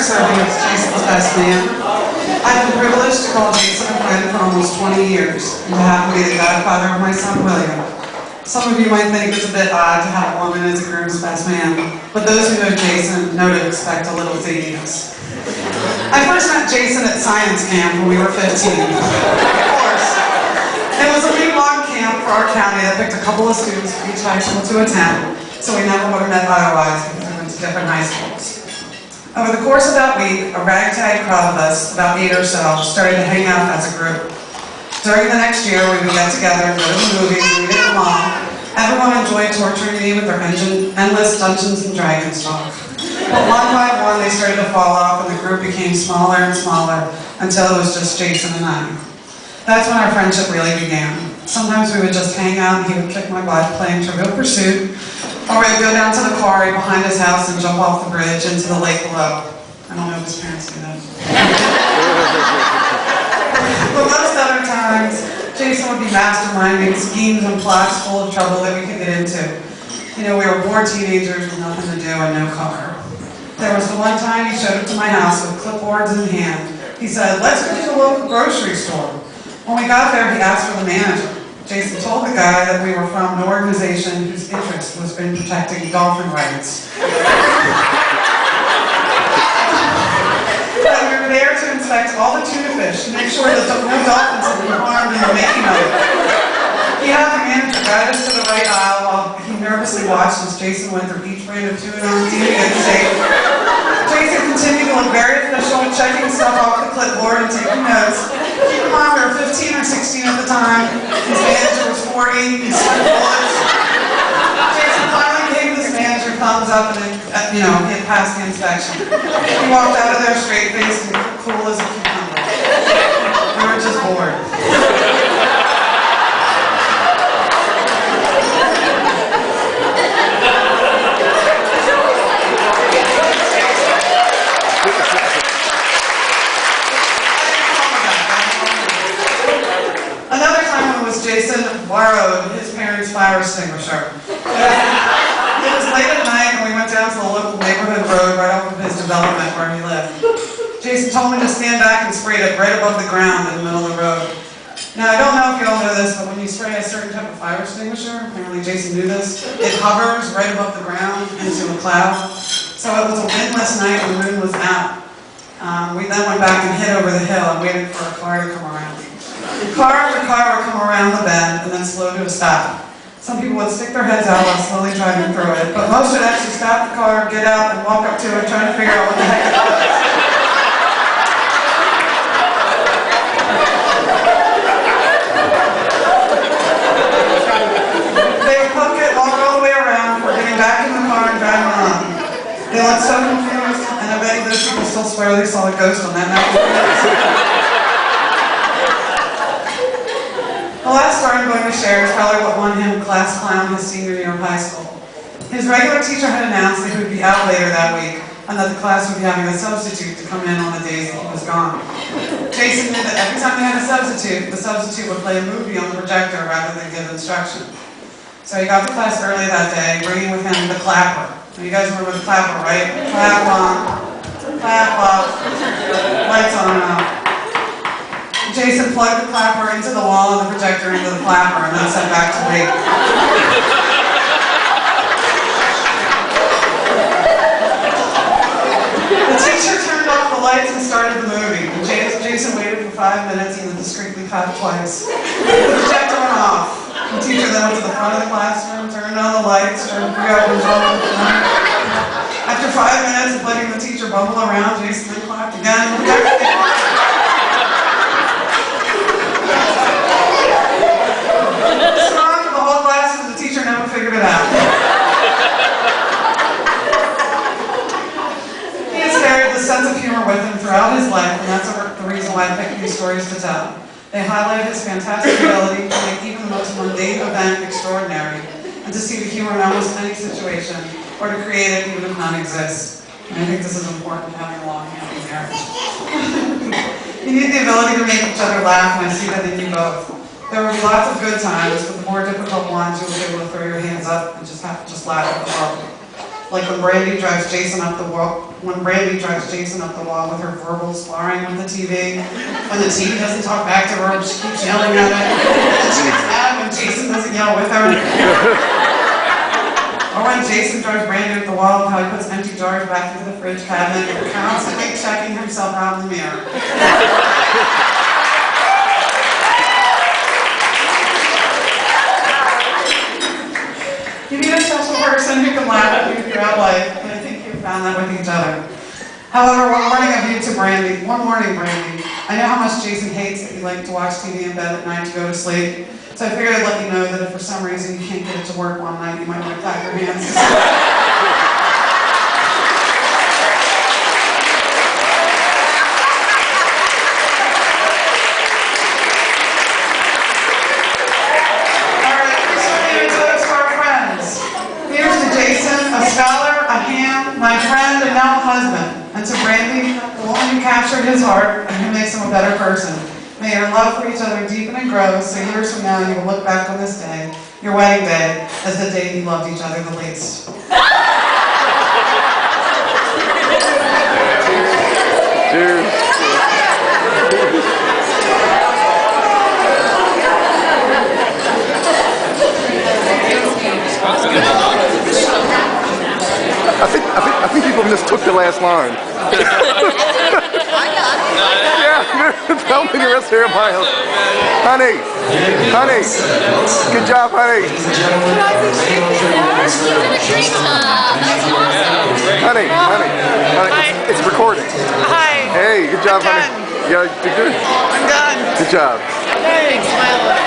serving as Jason's best man. I've been privileged to call Jason a friend for almost 20 years, and to have him be the godfather of my son, William. Some of you might think it's a bit odd to have a woman as a groom's best man, but those who know Jason know to expect a little zaniness. I first met Jason at science camp when we were 15. Of course. It was a week-long camp for our county that picked a couple of students from each high school to attend, so we never would have met otherwise because we went to different high schools. Over the course of that week, a ragtag crowd of us, about 8 or so, started to hang out as a group. During the next year, we would get together and go to the movies, read at the mall. Everyone enjoyed torturing me with their endless Dungeons and Dragons talk. But one by one, they started to fall off, and the group became smaller and smaller until it was just Jason and I. That's when our friendship really began. Sometimes we would just hang out, and he would kick my butt playing Trivial Pursuit, or we'd go down to the quarry behind his house and jump off the bridge into the lake below. I don't know if his parents do that. But most other times, Jason would be masterminding schemes and plots full of trouble that we could get into. You know, we were bored teenagers with nothing to do and no car. There was the one time he showed up to my house with clipboards in hand. He said, "Let's go to the local grocery store." When we got there, he asked for the manager. Jason told the guy that we were from an organization whose interest was in protecting dolphin rights. That we were there to inspect all the tuna fish to make sure that no dolphins had been harmed in the making of it. He had the manager guide us to the right aisle while he nervously watched as Jason went through each brand of tuna on TV and safe. Jason continued to look very official, checking stuff off the clipboard and taking notes. Keep in mind, we were 15 or 16 at the time. His manager was 40. He sweat bullets. Jason finally gave this manager thumbs up and he had passed the inspection. He walked out of there straight-faced and cool as a cucumber. We were just bored. Jason borrowed his parents' fire extinguisher. It was late at night and we went down to the local neighborhood road right off of his development where he lived. Jason told me to stand back and sprayed it right above the ground in the middle of the road. Now, I don't know if you all know this, but when you spray a certain type of fire extinguisher, apparently Jason knew this, it hovers right above the ground into a cloud. So it was a windless night and the moon was out. We then went back and hid over the hill and waited for a car to come around. Car after car would come around the bend and then slow to a stop. Some people would stick their heads out while slowly driving through it, but most would actually stop the car, get out, and walk up to it trying to figure out what the heck it was. They would poke it, walk all the way around before getting back in the car and driving on. They looked so confused, and I bet those people still swear they saw a ghost on that night. The last story I'm going to share is probably what won him class clown his senior year of high school. His regular teacher had announced that he would be out later that week and that the class would be having a substitute to come in on the days that he was gone. Jason knew that every time they had a substitute, the substitute would play a movie on the projector rather than give instruction. So he got to class early that day, bringing with him the clapper. Now, you guys remember the clapper, right? Clap on, clap off, lights on and off. Jason plugged the clapper into the wall and the projector into the clapper and then sat back to wait. The teacher turned off the lights and started the movie. Jason waited for 5 minutes and then discreetly clapped twice. The projector went off. The teacher then went to the front of the classroom, turned on the lights, turned 3 hours on. After 5 minutes of letting the teacher bumble around, Jason then clapped again. The projector came on. Figured it out. He has carried this sense of humor with him throughout his life, and that's the reason why I picked these stories to tell. They highlight his fantastic ability to make even the most mundane event extraordinary, and to see the humor in almost any situation, or to create it even if none exists. And I think this is important to having a long, happy marriage. You need the ability to make each other laugh, and I see that in you both. There will be lots of good times, but the more difficult ones, you'll be able to throw your hands up and just laugh at the problem. Like when Brandy drives Jason up the wall, with her verbal sparring with the TV. When the TV doesn't talk back to her, she keeps yelling at it. And she gets mad when Jason doesn't yell with her. Or when Jason drives Brandy up the wall, how he puts empty jars back into the fridge cabinet, constantly checking himself out in the mirror. You need a special person who can laugh at you throughout life, and I think you've found that with each other. However, one morning Brandy, I know how much Jason hates that you like to watch TV in bed at night to go to sleep, so I figured I'd let you know that if for some reason you can't get it to work one night, you might want to clap your hands. A scholar, a ham, my friend, and now a husband. And to Brandy, the woman who captured his heart and who makes him a better person. May your love for each other deepen and grow, so years from now you will look back on this day, your wedding day, as the day you loved each other the least. Cheers. I think people mistook the last line. Yeah, tell me the rest of your mile. Honey, good job, honey. Honey, it's recording. Hi. Hey, good job, honey. Yeah, you're good. I'm done. Good job. Thanks, Milo.